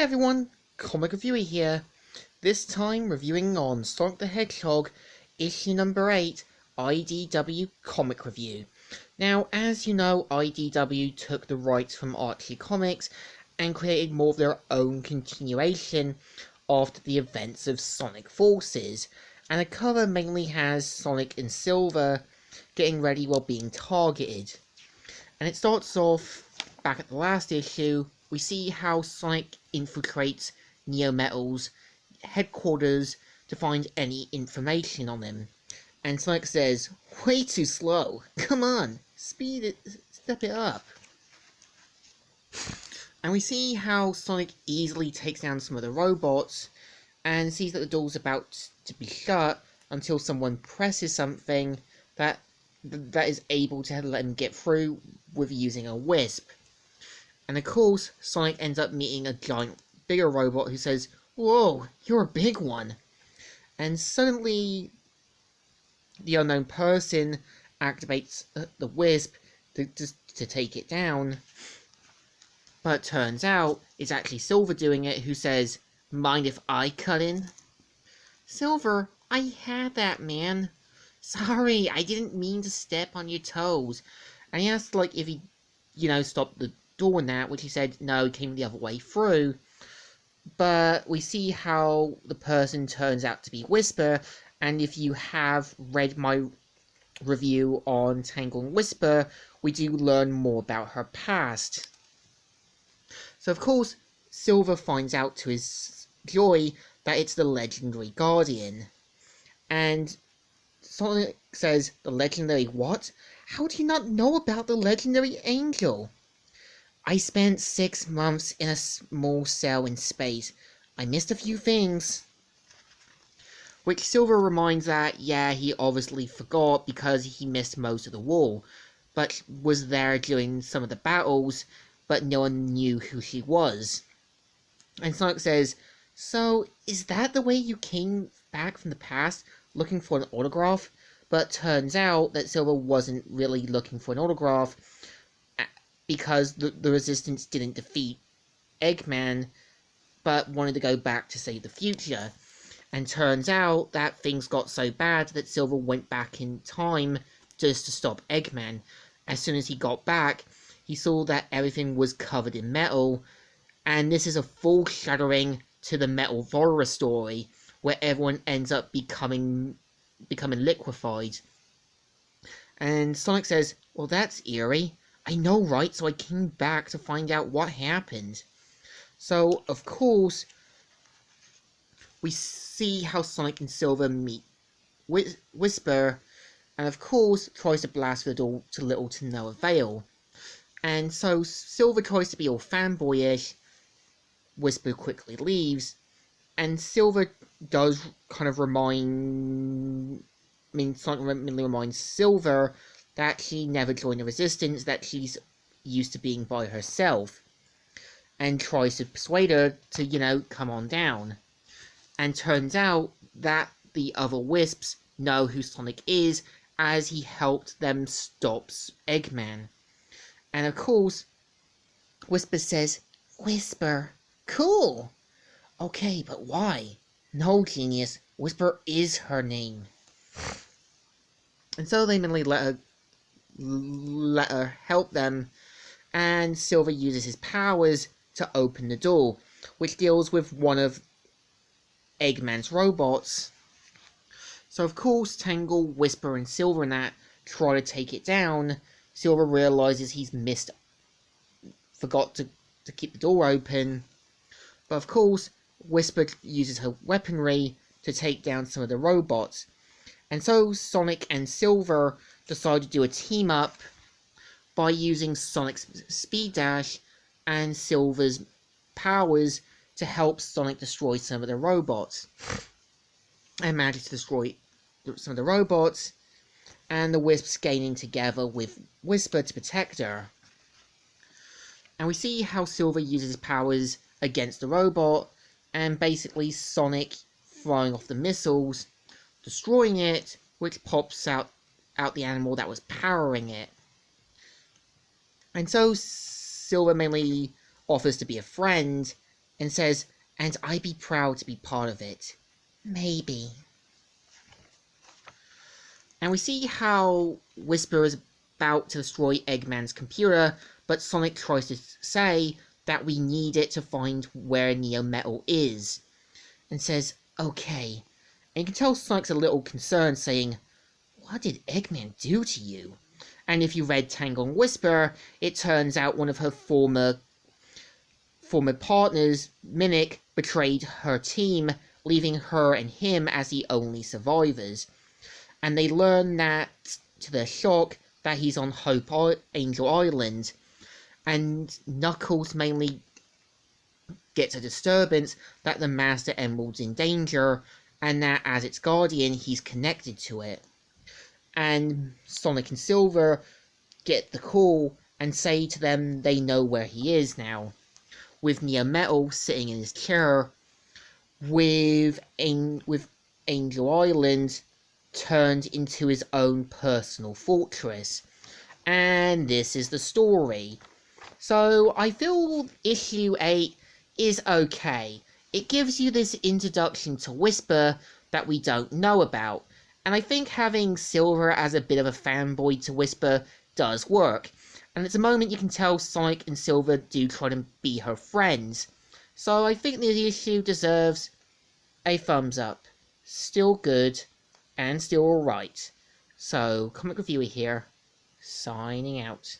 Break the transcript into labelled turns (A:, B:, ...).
A: everyone, Comic Reviewer here. This time reviewing on Sonic the Hedgehog, issue number 8, IDW Comic Review. Now, as you know, IDW took the rights from Archie Comics and created more of their own continuation after the events of Sonic Forces, and the cover mainly has Sonic and Silver getting ready while being targeted. And it starts off back at the last issue. We see how Sonic infiltrates Neo Metal's headquarters to find any information on him. And Sonic says, "Way too slow. Come on, step it up." And we see how Sonic easily takes down some of the robots and sees that the door's about to be shut until someone presses something that is able to let him get through with using a wisp. And of course, Sonic ends up meeting a giant, bigger robot who says, "Whoa, you're a big one." And suddenly, the unknown person activates the wisp to take it down. But it turns out, it's actually Silver doing it, who says, "Mind if I cut in?" "Silver, I had that, man. Sorry, I didn't mean to step on your toes." And he asked, if he, stopped the door and that, which he said, no, he came the other way through. But we see how the person turns out to be Whisper, and if you have read my review on Tangle and Whisper, we do learn more about her past. So of course, Silver finds out to his joy that it's the legendary Guardian. And Sonic says, "The legendary what? How do you not know about the legendary Angel?" "I spent 6 months in a small cell in space. I missed a few things." Which Silver reminds that, yeah, he obviously forgot because he missed most of the war, but was there during some of the battles, but no one knew who she was. And Sonic says, "So, is that the way you came back from the past, looking for an autograph?" But turns out that Silver wasn't really looking for an autograph, because the Resistance didn't defeat Eggman, but wanted to go back to save the future. And turns out that things got so bad that Silver went back in time just to stop Eggman. As soon as he got back, he saw that everything was covered in metal, and this is a foreshadowing to the Metal Volra story, where everyone ends up becoming liquefied. And Sonic says, "Well, that's eerie. I know, right? So I came back to find out what happened." So, of course, we see how Sonic and Silver meet Whisper, and of course, tries to blast the door to little to no avail. And so, Silver tries to be all fanboyish, Whisper quickly leaves, and Silver does kind of Sonic really reminds Silver that she never joined the Resistance, that she's used to being by herself, and tries to persuade her to, come on down. And turns out that the other Wisps know who Sonic is, as he helped them stop Eggman. And of course, Whisper says, "Whisper, cool. Okay, but why?" "No, genius, Whisper is her name." And so they mainly let her help them, and Silver uses his powers to open the door, which deals with one of Eggman's robots. So of course, Tangle, Whisper, and Silver and that try to take it down. Silver realizes he's forgot to keep the door open. But of course, Whisper uses her weaponry to take down some of the robots. And so Sonic and Silver decide to do a team up by using Sonic's speed dash and Silver's powers to help Sonic destroy some of the robots. And manages to destroy some of the robots, and the Wisps gaining together with Whisper to protect her. And we see how Silver uses his powers against the robot, and basically Sonic throwing off the missiles, destroying it, which pops out the animal that was powering it. And so Silver mainly offers to be a friend, and says, "And I'd be proud to be part of it. Maybe." And we see how Whisper is about to destroy Eggman's computer, but Sonic tries to say that we need it to find where Neo Metal is, and says, "Okay." And you can tell Sonic's a little concerned, saying, "What did Eggman do to you?" And if you read Tangle and Whisper, it turns out one of her former partners, Mimic, betrayed her team, leaving her and him as the only survivors. And they learn that, to their shock, that he's on Angel Island, and Knuckles mainly gets a disturbance that the Master Emerald's in danger, and that as its guardian, he's connected to it. And Sonic and Silver get the call and say to them they know where he is now, with Neo Metal sitting in his chair, with Angel Island turned into his own personal fortress. And this is the story. So I feel issue 8 is okay. It gives you this introduction to Whisper that we don't know about, and I think having Silver as a bit of a fanboy to Whisper does work. And at the moment you can tell Sonic and Silver do try to be her friends. So I think the issue deserves a thumbs up. Still good, and still alright. So, Comic Reviewer here, signing out.